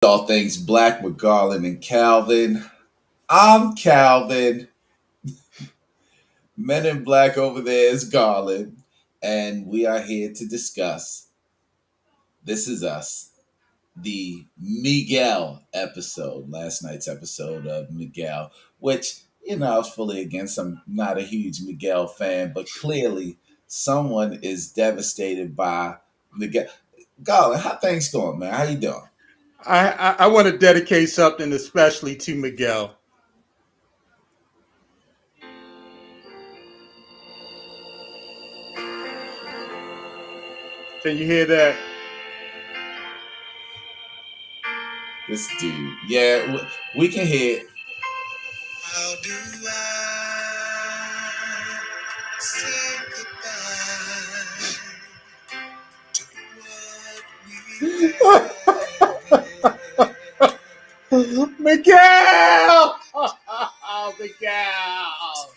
All things black with Garland and Calvin. I'm Calvin. Men in Black over there is Garland. And we are here to discuss This Is Us, the Miguel episode, last night's episode of Miguel, which, I was fully against. I'm not a huge Miguel fan, but clearly someone is devastated by Miguel. Garland, how things going, man? How you doing? I want to dedicate something especially to Miguel. Can you hear that? This dude. Yeah, we can hear it. How do I say goodbye to what we had? Miguel! Oh, Miguel!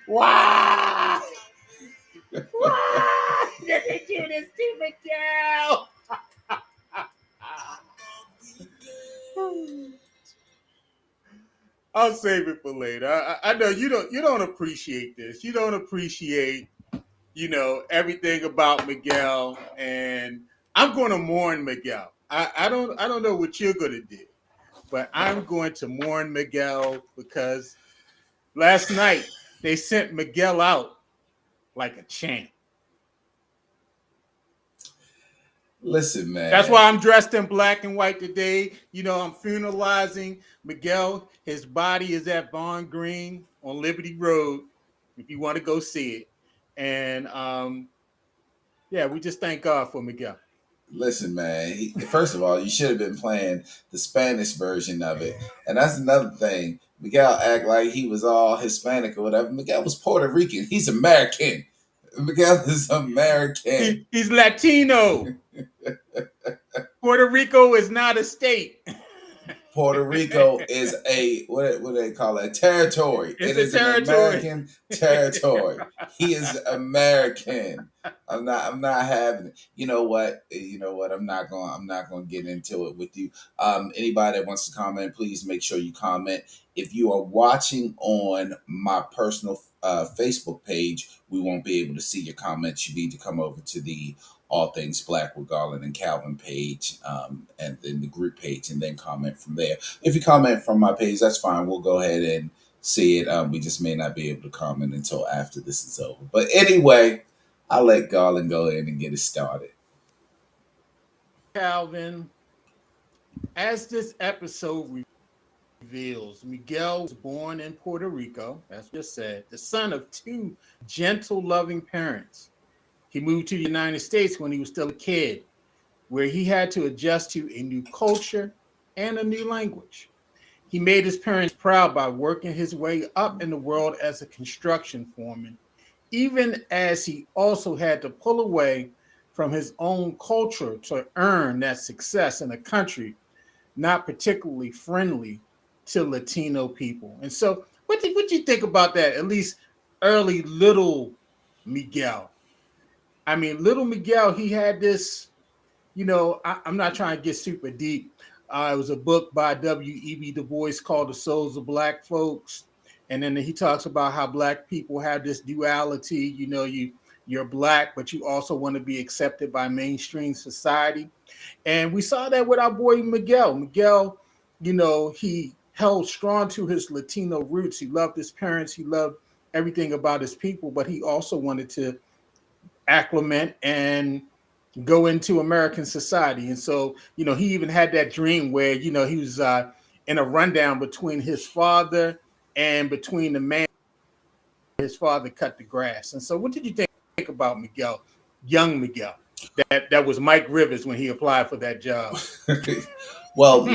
Why? Why did they do this to Miguel? I'll save it for later. I know you don't appreciate this. You don't appreciate everything about Miguel, and I'm going to mourn Miguel. I don't know what you're going to do, but I'm going to mourn Miguel because last night they sent Miguel out like a champ. Listen, That's man. why I'm dressed in black and white today. I'm funeralizing Miguel. His body is at Bond Green on Liberty Road if you want to go see it. And yeah, we just thank God for Miguel. Listen, man. First of all, you should have been playing the Spanish version of it, and that's another thing. Miguel act like he was all Hispanic or whatever. Miguel was Puerto Rican. He's American. Miguel is American. He's Latino. Puerto Rico is not a state. Puerto Rico is a what do they call it? Territory. It's It a is an territory. American territory. He is American. I'm not having it. You know what? I'm not going to get into it with you. Anybody that wants to comment, please make sure you comment. If you are watching on my personal Facebook page, we won't be able to see your comments. You need to come over to the All Things Black with Garland and Calvin page, and then the group page, and then comment from there. If you comment from my page, that's fine. We'll go ahead and see it. We just may not be able to comment until after this is over. But anyway, I'll let Garland go in and get it started. Calvin, as this episode reveals, Miguel was born in Puerto Rico, as we just said, the son of two gentle, loving parents. He moved to the United States when he was still a kid, where he had to adjust to a new culture and a new language. He made his parents proud by working his way up in the world as a construction foreman, even as he also had to pull away from his own culture to earn that success in a country not particularly friendly to Latino people. And so, what do you think about that? At least early little Miguel. I mean, little Miguel, he had this. I'm not trying to get super deep. It was a book by W.E.B. Du Bois called "The Souls of Black Folks," and then he talks about how Black people have this duality. You're Black, but you also want to be accepted by mainstream society. And we saw that with our boy Miguel. Miguel, he held strong to his Latino roots. He loved his parents. He loved everything about his people, but he also wanted to acclimate and go into American society. And so, he even had that dream where, he was in a rundown between his father and between the man his father cut the grass. And so what did you think about Miguel, young Miguel? That was Mike Rivers when he applied for that job. Well,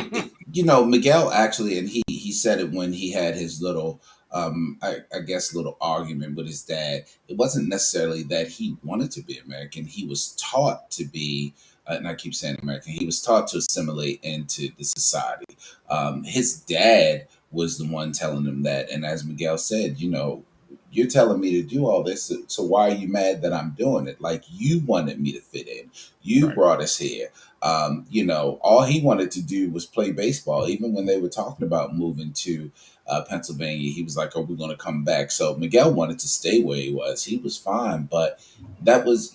Miguel actually, and he said it when he had his little, I guess, little argument with his dad. It wasn't necessarily that he wanted to be American. He was taught to be, and I keep saying American. He was taught to assimilate into the society. His dad was the one telling him that, and as Miguel said, you're telling me to do all this. So why are you mad that I'm doing it? Like, you wanted me to fit in. You Right. brought us here. All he wanted to do was play baseball. Even when they were talking about moving to Pennsylvania, he was like, "Are we going to come back?" So Miguel wanted to stay where he was. He was fine, but that was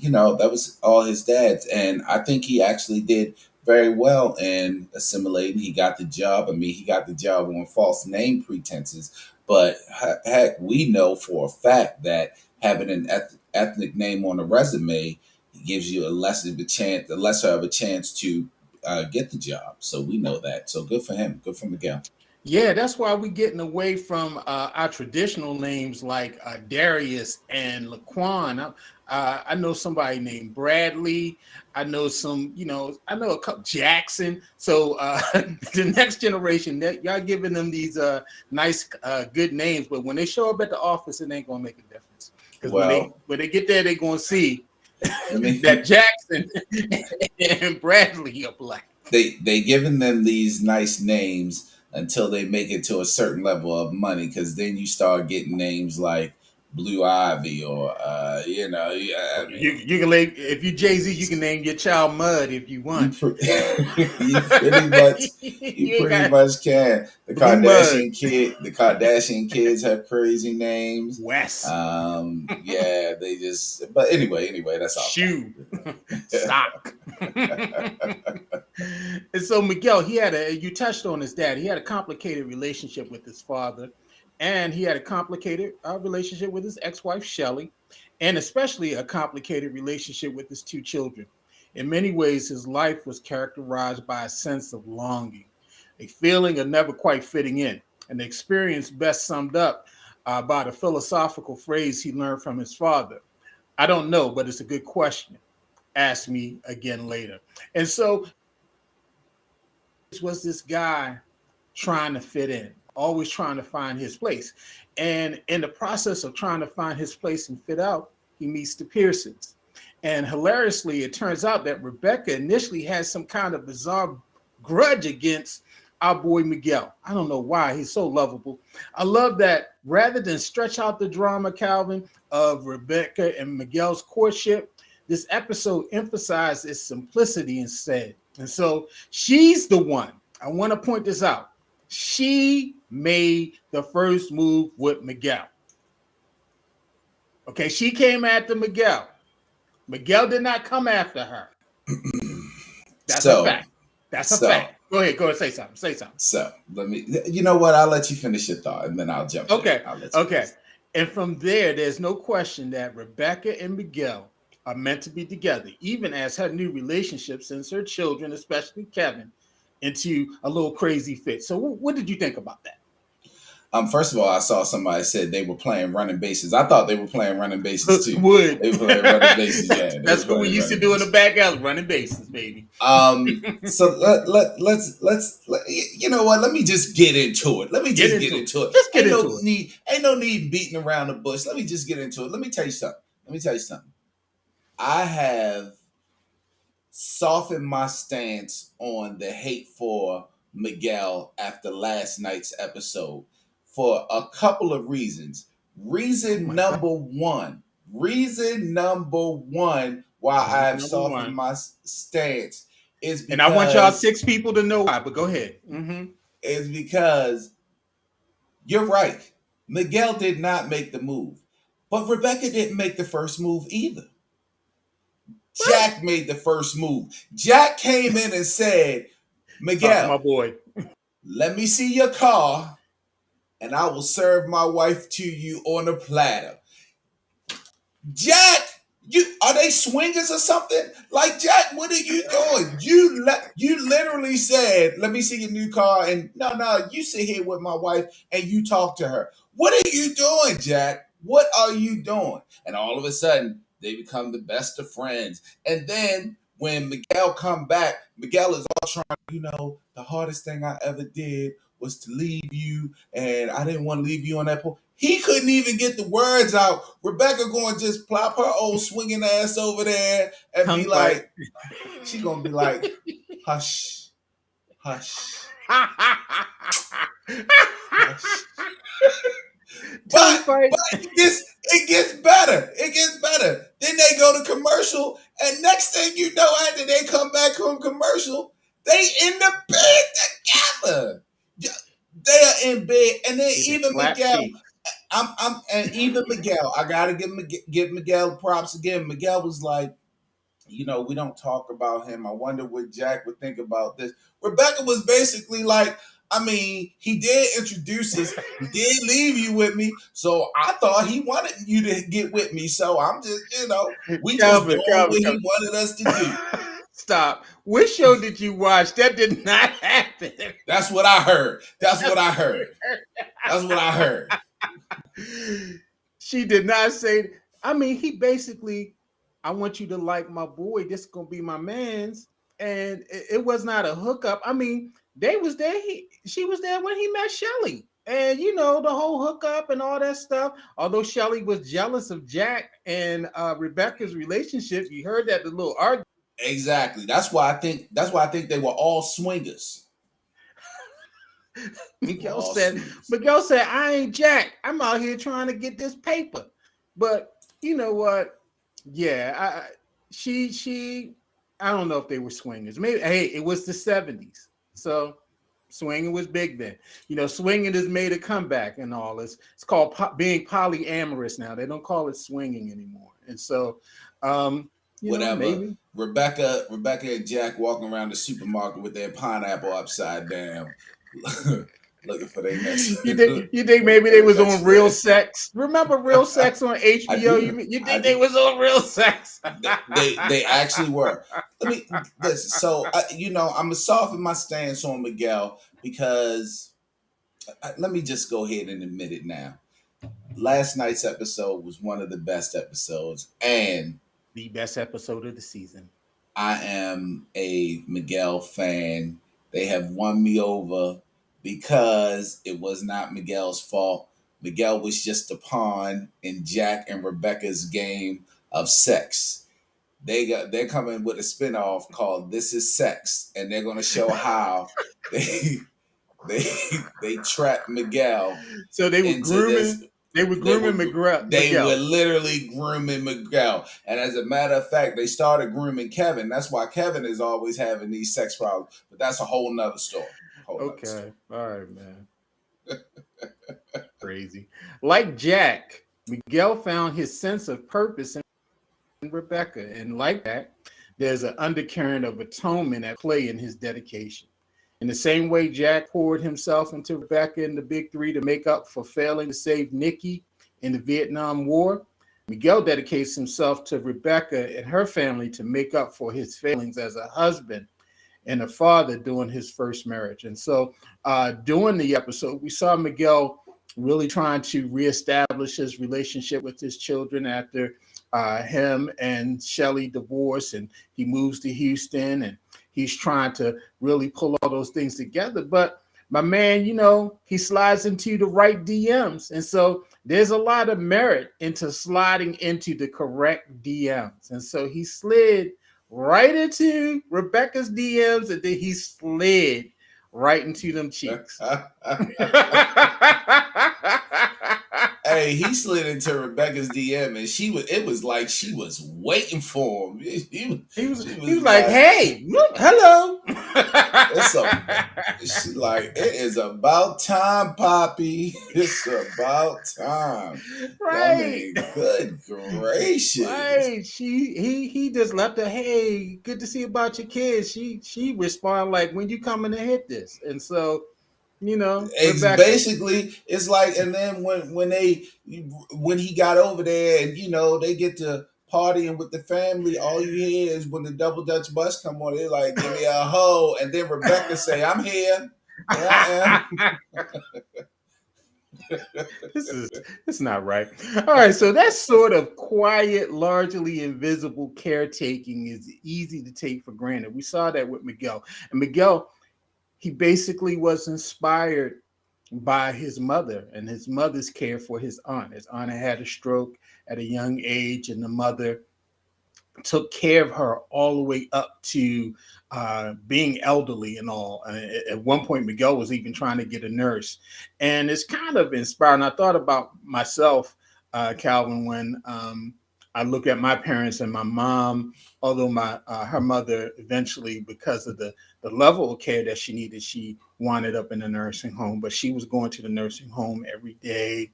all his dad's, and I think he actually did very well in assimilating. He got the job. I mean, he got the job on false name pretenses, but heck, we know for a fact that having an ethnic name on a resume gives you a lesser of a chance to get the job. So we know that. So good for him. Good for Miguel. Yeah, that's why we're getting away from our traditional names like Darius and Laquan. I know somebody named Bradley. I know I know a couple Jackson. So the next generation, that y'all giving them these nice, good names, but when they show up at the office, it ain't gonna make a difference. Because Well, when they get there, they're gonna see let me that Jackson and Bradley are black. they giving them these nice names until they make it to a certain level of money, because then you start getting names like Blue Ivy or I mean, You can name if you Jay-Z, you can name your child Mud if you you want. you pretty much you You ain't pretty got much can. Blue Mud, The Kardashian kids have crazy names. Wes, Yeah, they just. But anyway, that's off Shoe, topic. Sock. And so Miguel, you touched on his dad. He had a complicated relationship with his father, and he had a complicated relationship with his ex-wife Shelley, and especially a complicated relationship with his two children. In many ways, his life was characterized by a sense of longing, a feeling of never quite fitting in, an experience best summed up by the philosophical phrase he learned from his father. I don't know, but it's a good question. Ask me again later. And so was this guy trying to fit in, always trying to find his place. And in the process of trying to find his place and fit out, he meets the Pearsons. And hilariously, it turns out that Rebecca initially has some kind of bizarre grudge against our boy Miguel. I don't know why. He's so lovable. I love that rather than stretch out the drama, Calvin, of Rebecca and Miguel's courtship, this episode emphasized its simplicity instead. And so she's the one. I want to point this out. She made the first move with Miguel. Okay, she came after Miguel. Miguel did not come after her. That's a so fact. That's a so fact. Go ahead. Go ahead. Say something. Say something. so let me. You know what? I'll let you finish your thought, and then I'll jump in. Okay. I'll let you finish. Okay. And from there, there's no question that Rebecca and Miguel are meant to be together, even as her new relationship sends her children, especially Kevin, into a little crazy fit. So, what did you think about that? First of all, I saw somebody said they were playing running bases. I thought they were playing running bases too. Would. They were playing running bases. Yeah, they were That's what we playing used to running do in the bases. back alley, running bases, baby. So you know what? Let me just get into it. Let me Get just get into it. into it. Just get into it. Ain't no need beating around the bush. Let me just get into it. Let me tell you something. Let me tell you something. I have softened my stance on the hate for Miguel after last night's episode for a couple of reasons. Oh Reason my God. number one, reason number one why Reason I've number softened one. my stance is And I want y'all because 6 people to know why, but go ahead. Mm-hmm. is because you're right. Miguel did not make the move, but Rebecca didn't make the first move either. What? Jack made the first move. Jack came in and said, Talk to my Miguel, boy. let me see your car and I will serve my wife to you on a platter. Jack, are they swingers or something? Like, Jack, what are you doing? You literally said, "Let me see your new car," and no, you sit here with my wife and you talk to her. What are you doing, Jack? What are you doing? And all of a sudden, they become the best of friends. And then when Miguel come back, Miguel is all trying. The hardest thing I ever did was to leave you, and I didn't want to leave you on that point. He couldn't even get the words out. Rebecca going to just plop her old swinging ass over there and be Tongue fight. like, she gonna be like, hush, hush, hush. Tongue But fight. it gets better. It gets better. Then they go to commercial, and next thing you know, after they come back from commercial, they in the bed together. They are in bed, and then They just even slap Miguel. cheeks. And even Miguel. I gotta give Miguel props again. Miguel was like, we don't talk about him. I wonder what Jack would think about this. Rebecca was basically like, I mean, he did introduce us. He did leave you with me. So I thought he wanted you to get with me. So I'm just, we just Calvin, doing Calvin, what he Calvin. wanted us to do. Stop. Which show did you watch? That did not happen. That's what I heard. That's what I heard. That's what I heard. She did not say. I mean, he basically, I want you to like my boy. This is gonna be my man's, and it was not a hookup. I mean, they was there. She was there when he met Shelly, and the whole hookup and all that stuff. Although Shelly was jealous of Jack and Rebecca's relationship, you heard that the little argument. Exactly. That's why I think they were all swingers. They were Miguel all said, swingers. Miguel said, I ain't Jack. I'm out here trying to get this paper. But you know what? Yeah, she I don't know if they were swingers. Maybe hey, it was the 70s. So swinging was big then. Swinging has made a comeback and all this. It's called being polyamorous now. They don't call it swinging anymore. And so Whatever. maybe Rebecca and Jack walking around the supermarket with their pineapple upside down, looking for their next you think looking maybe for they their was next on Real friend. Sex? Remember Real Sex on I HBO? do. You I think they do. was on Real Sex? They actually were. Let me listen. So I'm gonna soften my stance on Miguel because let me just go ahead and admit it now. Last night's episode was one of the best episodes, and The best episode of the season. I am a Miguel fan. They have won me over because it was not Miguel's fault. Miguel was just a pawn in Jack and Rebecca's game of sex. They're coming with a spinoff called This Is Sex, and they're gonna show how they they they trapped Miguel So they were into this. grooming. They were They were grooming Miguel. they were literally grooming Miguel, and as a matter of fact, they started grooming Kevin. That's why Kevin is always having these sex problems. But that's a whole nother story. Whole nother story. Okay. All right, man. Crazy. Like Jack, Miguel found his sense of purpose in Rebecca, and like that, there's an undercurrent of atonement at play in his dedication. In the same way Jack poured himself into Rebecca in the Big Three to make up for failing to save Nikki in the Vietnam War, Miguel dedicates himself to Rebecca and her family to make up for his failings as a husband and a father during his first marriage. And so during the episode, we saw Miguel really trying to reestablish his relationship with his children after him and Shelly divorced, and he moves to Houston, and he's trying to really pull all those things together. But my man, he slides into the right DMs. And so there's a lot of merit into sliding into the correct DMs. And so he slid right into Rebecca's DMs, and then he slid right into them cheeks. Hey, he slid into Rebecca's DM, and it was like she was waiting for him. She he was was like, like, "Hey, hello." it's a She like, it is about time, Poppy. It's about time. I Right. mean, good gracious. Right. He just left her, hey, good to see about your kids. She responded like, when you coming to hit this? And so, Rebecca. Basically, it's like, and then when he got over there, and they get to partying with the family, all you hear is when the double Dutch bus come on, they're like, give me a hoe, and then Rebecca say, I'm here. Here I am. this is it's not right. All right, so that sort of quiet, largely invisible caretaking is easy to take for granted. We saw that with Miguel. And Miguel, he basically was inspired by his mother and his mother's care for his aunt. His aunt had a stroke at a young age, and the mother took care of her all the way up to being elderly and all. At one point, Miguel was even trying to get a nurse, and it's kind of inspiring. I thought about myself, Calvin, when I look at my parents and my mom. Although my her mother eventually, because of the level of care that she needed, she wound up in a nursing home. But she was going to the nursing home every day,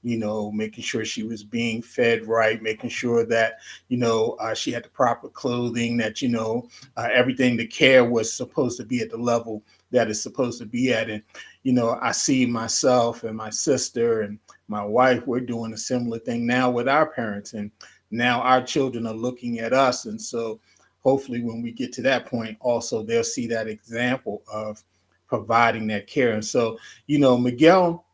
making sure she was being fed right, making sure that she had the proper clothing, that everything, the care was supposed to be at the level that it's supposed to be at. And I see myself and my sister and my wife, we're doing a similar thing now with our parents, and now our children are looking at us. And so hopefully when we get to that point, also they'll see that example of providing that care. And so Miguel,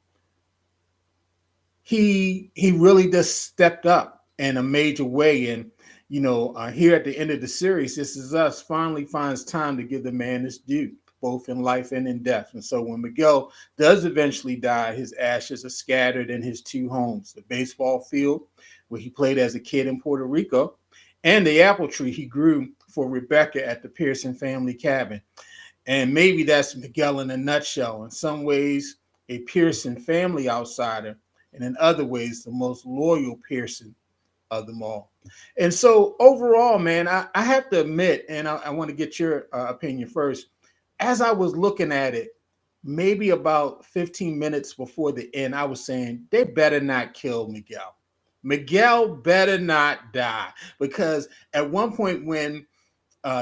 he really just stepped up in a major way. And here at the end of the series, This Is Us finally finds time to give the man his due, both in life and in death. And so when Miguel does eventually die, his ashes are scattered in his two homes: the baseball field where he played as a kid in Puerto Rico, and the apple tree he grew for Rebecca at the Pearson family cabin. And maybe that's Miguel in a nutshell. In some ways, a Pearson family outsider, and in other ways, the most loyal Pearson of them all. And so, overall, man, I have to admit, and I want to get your opinion first. As I was looking at it, maybe about 15 minutes before the end, I was saying, they better not kill Miguel. Miguel better not die. Because at one point, when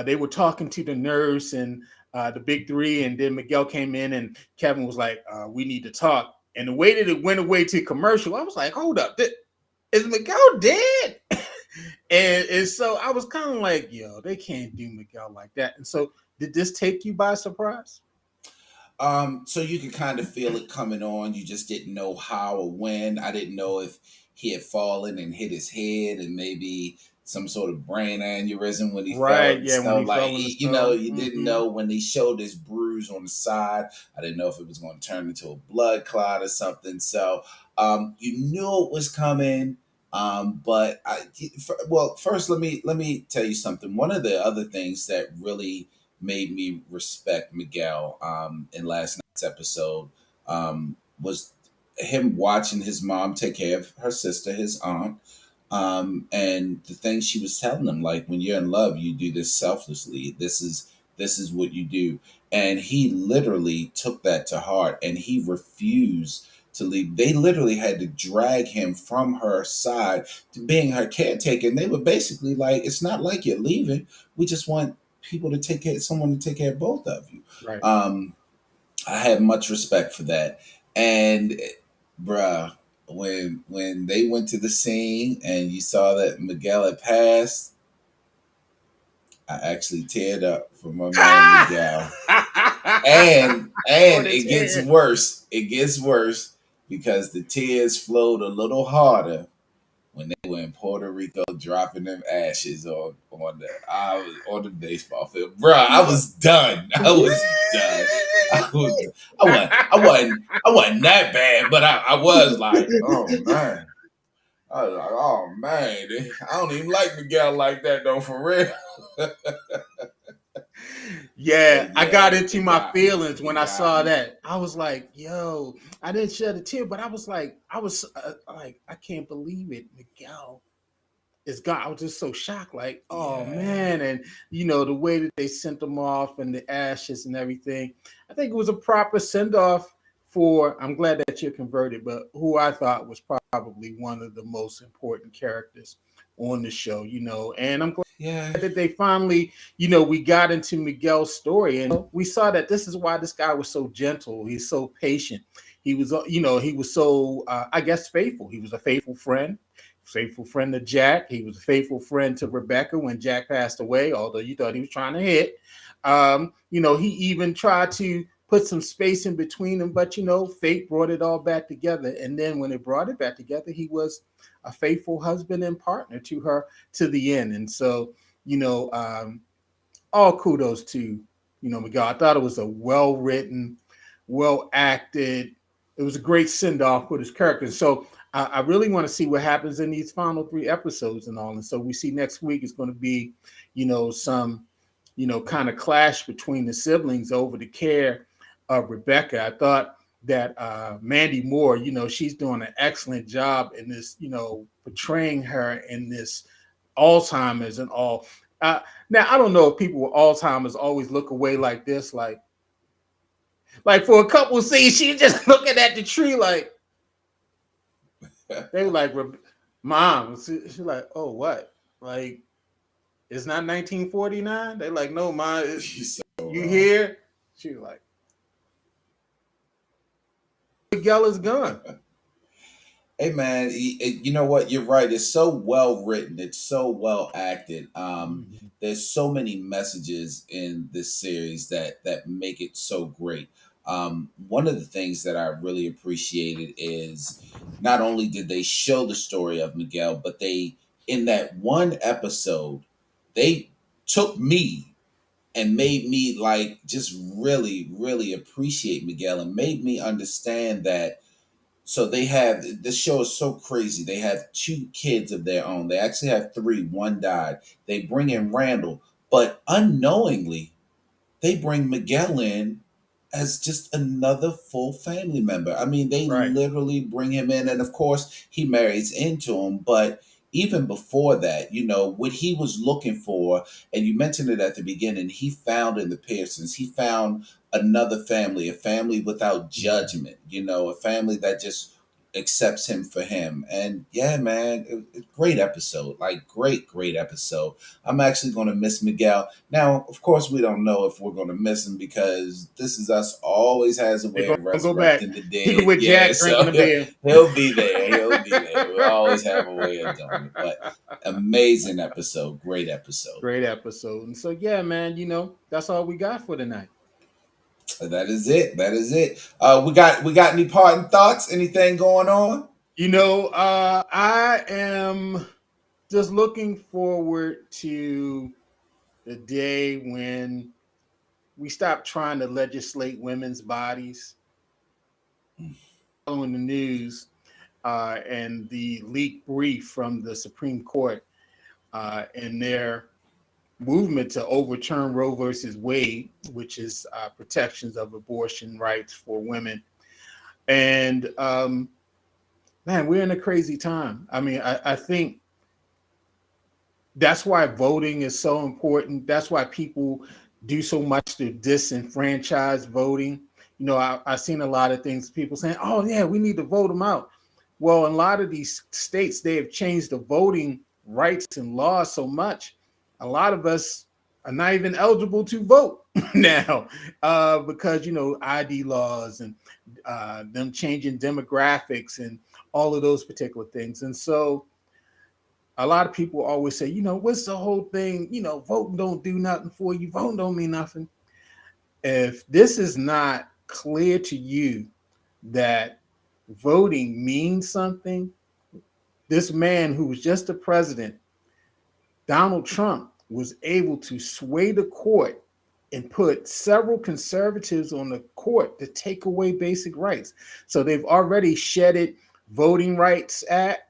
they were talking to the nurse and the big three, and then Miguel came in, and Kevin was like, "We need to talk." And the way that it went away to commercial, I was like, "Hold up, is Miguel dead?" and so I was kind of like, "Yo, they can't do Miguel like that." And so, did this take you by surprise? So you could kind of feel it coming on. You just didn't know how or when. I didn't know if he had fallen and hit his head and maybe some sort of brain aneurysm when he fell Right. in the Yeah. When snow. he Like, fell in the you know, snow. you didn't Mm-hmm. know when they showed this bruise on the side. I didn't know if it was going to turn into a blood clot or something. So you knew it was coming. But well, first let me tell you something. One of the other things that really made me respect Miguel in last night's episode was him watching his mom take care of her sister, his aunt, and the things she was telling him, like when you're in love, you do this selflessly. This is what you do, and he literally took that to heart, and he refused to leave. They literally had to drag him from her side to being her caretaker, and they were basically like, "It's not like you're leaving. We just want people to take care, someone to take care of both of you." Right. Um, I had much respect for that. And bruh, when they went to the scene and you saw that Miguel had passed, I actually teared up for my man Miguel. For And the it gets tear. worse. It gets worse because the tears flowed a little harder when they were in Puerto Rico dropping them ashes on the baseball field. Bruh, I was done. I was done. I was I wasn't that bad, but I was like, oh man. I was like, oh man, I don't even like Miguel like that though, for real. Yeah, But I yeah, got into it my got me. feelings when It I got saw me. that. I was like, "Yo," I didn't shed a tear, but I was like, I can't believe it, Miguel is gone. I was just so shocked, like, oh Yeah. man, and the way that they sent him off and the ashes and everything. I think it was a proper send off for. I'm glad that you're converted, but who I thought was probably one of the most important characters on the show, and I'm glad Yeah. that they finally, we got into Miguel's story, and we saw that this is why this guy was so gentle. He's so patient. He was, he was so, I guess, faithful. He was a faithful friend to Jack. He was a faithful friend to Rebecca when Jack passed away, although you thought he was trying to hit. He even tried to put some space in between them, but fate brought it all back together. And then when it brought it back together, he was a faithful husband and partner to her to the end. And so, you know, um, all kudos to Miguel. I thought it was a well written, well acted. It was a great send off with his character. So I really want to see what happens in these final three episodes and all. And so we see next week is going to be, some, kind of clash between the siblings over the care of Rebecca. I thought that Mandy Moore, she's doing an excellent job in this, portraying her in this Alzheimer's and all. Now I don't know if people with Alzheimer's always look away like this, like for a couple scenes, she's just looking at the tree like they were like, "Mom," she's like, "Oh, what? Like it's not 1949?" They're like, "No, Mom, She's so you wrong. here?" She was like, "Miguel is gone." Hey man, you know what? You're right. It's so well written. It's so well acted. Mhm. There's so many messages in this series that make it so great. One of the things that I really appreciated is not only did they show the story of Miguel, but they in that one episode they took me and made me like just really really appreciate Miguel and made me understand that so they have this show is so crazy. They have two kids of their own. They actually have three. One died. They bring in Randall, but unknowingly they bring Miguel in as just another full family member. I mean, they Right. literally bring him in, and of course, he marries into him. But even before that, what he was looking for, and you mentioned it at the beginning, he found in the Pearsons, he found another family, a family without Mhm. judgment, a family that just accepts him for him. And yeah, man, great episode. Like, great episode. I'm actually going to miss Miguel. Now, of course, we don't know if we're going to miss him because This Is Us always has a They're way gonna of go back. resurrecting the He dead. with Yeah, Jack drinking so a beer. he'll be there. He'll be there. We always have a way of doing it. But amazing episode. Great episode. Great episode. And so yeah, man, that's all we got for tonight. That is it. That is it. We got any parting thoughts? Anything going on? I am just looking forward to the day when we stop trying to legislate women's bodies. Following the news and the leaked brief from the Supreme Court in their movement to overturn Roe versus Wade, which is protections of abortion rights for women. And man, we're in a crazy time. I mean, I think that's why voting is so important. That's why people do so much to disenfranchise voting. I've seen a lot of things, people saying, oh, yeah, we need to vote them out. Well, in a lot of these states, they have changed the voting rights and laws so much. A lot of us are not even eligible to vote now because, ID laws and them changing demographics and all of those particular things. And so, a lot of people always say, what's the whole thing? Voting don't do nothing for you. Voting don't mean nothing. If this is not clear to you that voting means something, this man who was just the president, Donald Trump, was able to sway the court and put several conservatives on the court to take away basic rights. So they've already shedded Voting Rights Act.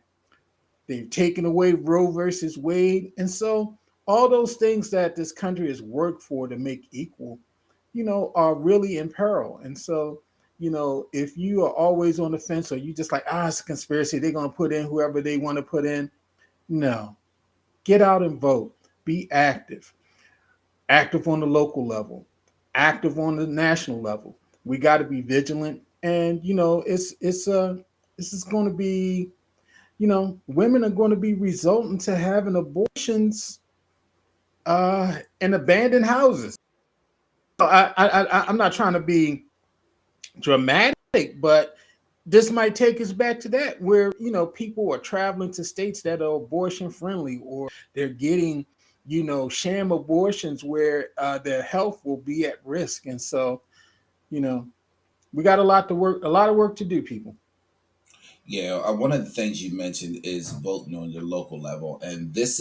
They've taken away Roe versus Wade. And so all those things that this country has worked for to make equal, are really in peril. And so, if you are always on the fence or you just like, it's a conspiracy, they're going to put in whoever they want to put in. No, get out and vote. Be active. Active on the local level, active on the national level. We got to be vigilant. And, this is going to be women are going to be resulting to having abortions in abandoned houses. I'm not trying to be dramatic, but this might take us back to that, where people are traveling to states that are abortion friendly, or they're getting sham abortions where their health will be at risk. And so, you know, we got a lot of work to do, people. Yeah, one of the things you mentioned is voting on your local level, and this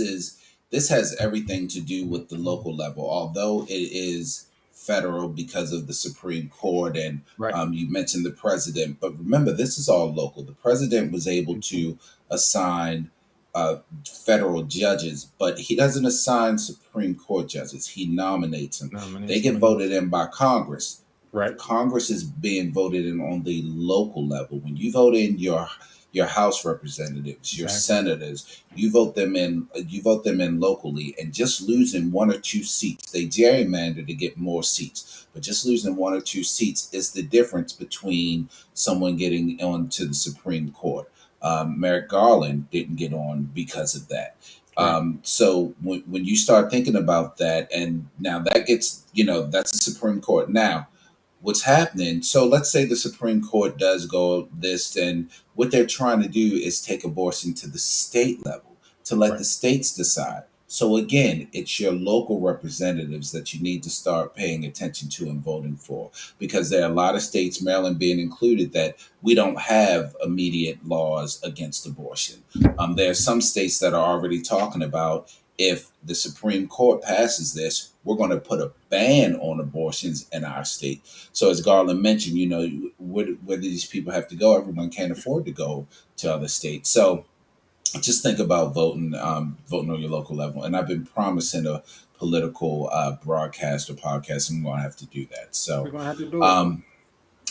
has everything to do with the local level. Although it is federal because of the Supreme Court, and Right. you mentioned the president. But remember, this is all local. The president was able Mhm. to assign federal judges, but he doesn't assign Supreme Court judges. He nominates them. They Nominates get them in voted in by Congress. right. Congress is being voted in on the local level. When you vote in your House representatives, your Exactly. senators, you vote them in. You vote them in locally, and just losing one or two seats, they gerrymander to get more seats. But just losing one or two seats is the difference between someone getting onto the Supreme Court. Merrick Garland didn't get on because of that. Right. So when you start thinking about that, and now that gets, that's the Supreme Court. Now, what's happening? So let's say the Supreme Court does go this, and what they're trying to do is take abortion to the state level to let Right. the states decide. So again, it's your local representatives that you need to start paying attention to and voting for, because there are a lot of states, Maryland being included, that we don't have immediate laws against abortion. There are some states that are already talking about, if the Supreme Court passes this, we're going to put a ban on abortions in our state. So as Garland mentioned, where these people have to go, everyone can't afford to go to other states. So just think about voting on your local level. And I've been promising a political broadcast or podcast. I'm going to have to do that. We're So, gonna have to do it. um,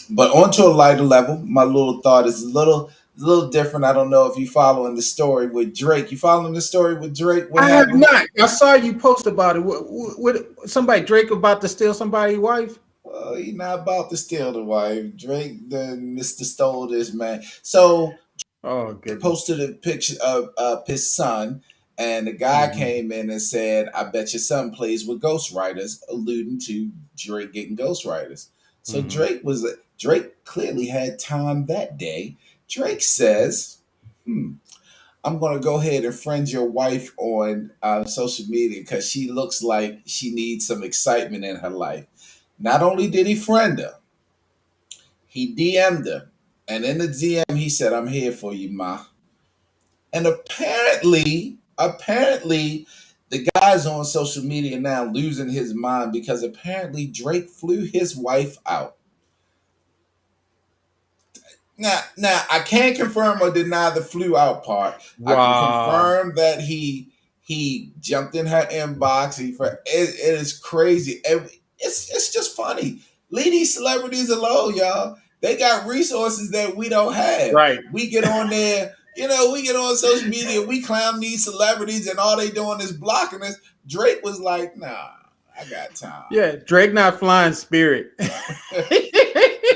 but onto a lighter level, my little thought is a little different. I don't know if you following the story with Drake. You following the story with Drake? What I have happened? not. I saw you post about it. What somebody Drake about to steal somebody's wife? Well, he not about to steal the wife. Drake, the Mister stole this man. So Oh goodness. posted a picture of his son, and the guy Hmm. came in and said, "I bet your son plays with ghostwriters," alluding to Drake getting ghostwriters. So Hmm. Drake clearly had time that day. Drake says, "I'm gonna go ahead and friend your wife on social media because she looks like she needs some excitement in her life." Not only did he friend her, he DM'd her, and in the DM he said, "I'm here for you, ma." And apparently, the guy's on social media now losing his mind because apparently Drake flew his wife out. Now I can't confirm or deny the flew out part. I can Wow. confirm that he jumped in her inbox. It is crazy. It's just funny. Leave these celebrities alone, y'all. They got resources that we don't have. Right. We get on there, we get on social media, we clown these celebrities, and all they doing is blocking us. Drake was like, "Nah, I got time." Yeah, Drake not flying Spirit.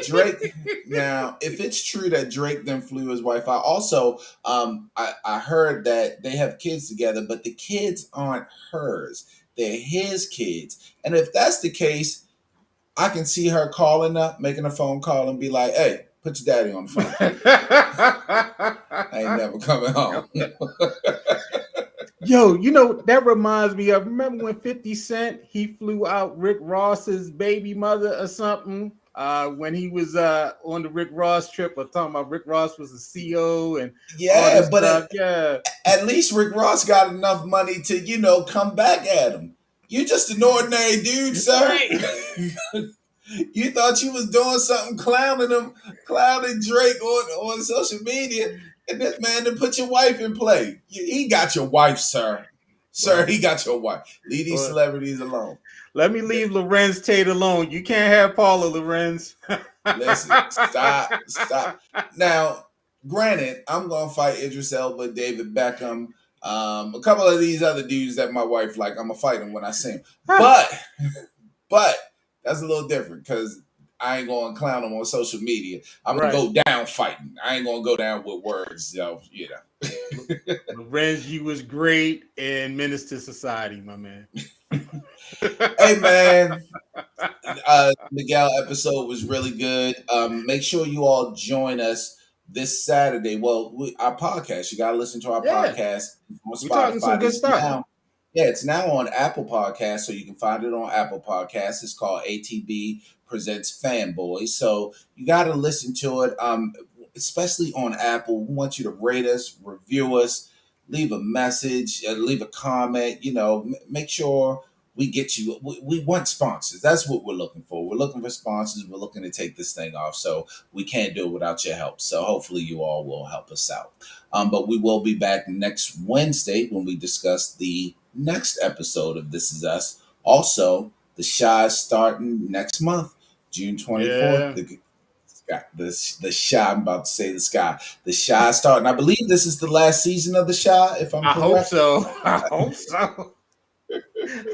Drake. Now, if it's true that Drake then flew his wife out, also, I heard that they have kids together, but the kids aren't hers; they're his kids. And if that's the case, I can see her calling up, making a phone call, and be like, "Hey, put your daddy on the phone. I ain't never coming home." Yo, that reminds me of, remember when 50 Cent he flew out Rick Ross's baby mother or something? When he was on the Rick Ross trip, or talking about Rick Ross was the CEO and all Yeah, this but stuff. Yeah. at least Rick Ross got enough money to, come back at him. You're just an ordinary dude, sir. Right. You thought you was doing something, clowning him, clowning Drake on social media, and this man done put your wife in play. He got your wife, sir. Sir, Well, he got your wife. Leave these well, celebrities alone. let me leave Lorenz Tate alone. You can't have Paula Lorenz. Listen, stop. Now, granted, I'm gonna fight Idris Elba, David Beckham, a couple of these other dudes that my wife like. I'm gonna fight them when I see them. But that's a little different because I ain't gonna clown them on social media. I'm gonna Right. go down fighting. I ain't gonna go down with words. So Lorenz, you was great in Menace to Society, my man. Hey man, Miguel episode was really good. Make sure you all join us this Saturday. Well, our podcast. You got to listen to our Yeah, podcast on we talking some Spotify. good stuff. It's now on Apple Podcasts, so you can find it on Apple Podcasts. It's called ATB Presents Fanboys. So you got to listen to it. Especially on Apple. We want you to rate us, review us, leave a message, leave a comment. Make sure we get you. We want sponsors. That's what we're looking for. We're looking for sponsors. We're looking to take this thing off. So we can't do it without your help. So hopefully you all will help us out. But we will be back next Wednesday when we discuss the next episode of This Is Us. Also, the Shy is starting next month, June 24th. Yeah, The Shy, I'm about to say the Sky. The Shy is starting. I believe this is the last season of the Shy, if I'm I hope correct. so. I hope so.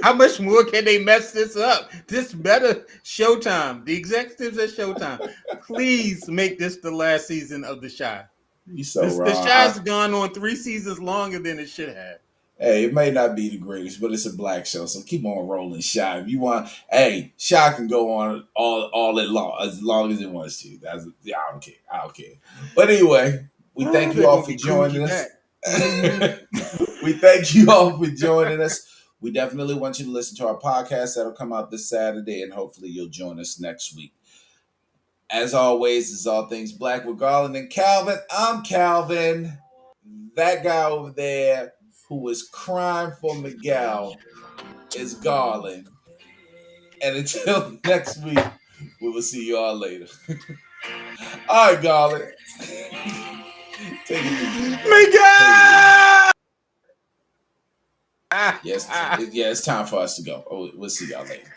How much more can they mess this up? This better Showtime. The executives at Showtime, please make this the last season of The Shy. You so The wrong. Shy's gone on 3 seasons longer than it should have. Hey, it may not be the greatest, but it's a black show, so keep on rolling, Shy. If you want, hey, Shy can go on all as long as it wants to. Yeah, I don't care. I don't care. But anyway, we Oh, thank you they're all gonna for be Coogee joining back. us. Mm-hmm. We thank you all for joining us. We definitely want you to listen to our podcast that'll come out this Saturday, and hopefully you'll join us next week. As always, this is All Things Black with Garland and Calvin. I'm Calvin. That guy over there who was crying for Miguel is Garland. And until next week, we will see you all later. All right, Garland. Take it easy, bro. Take it easy. Miguel! Ah, Yes, ah. yeah, it's time for us to go. Oh, we'll see y'all later.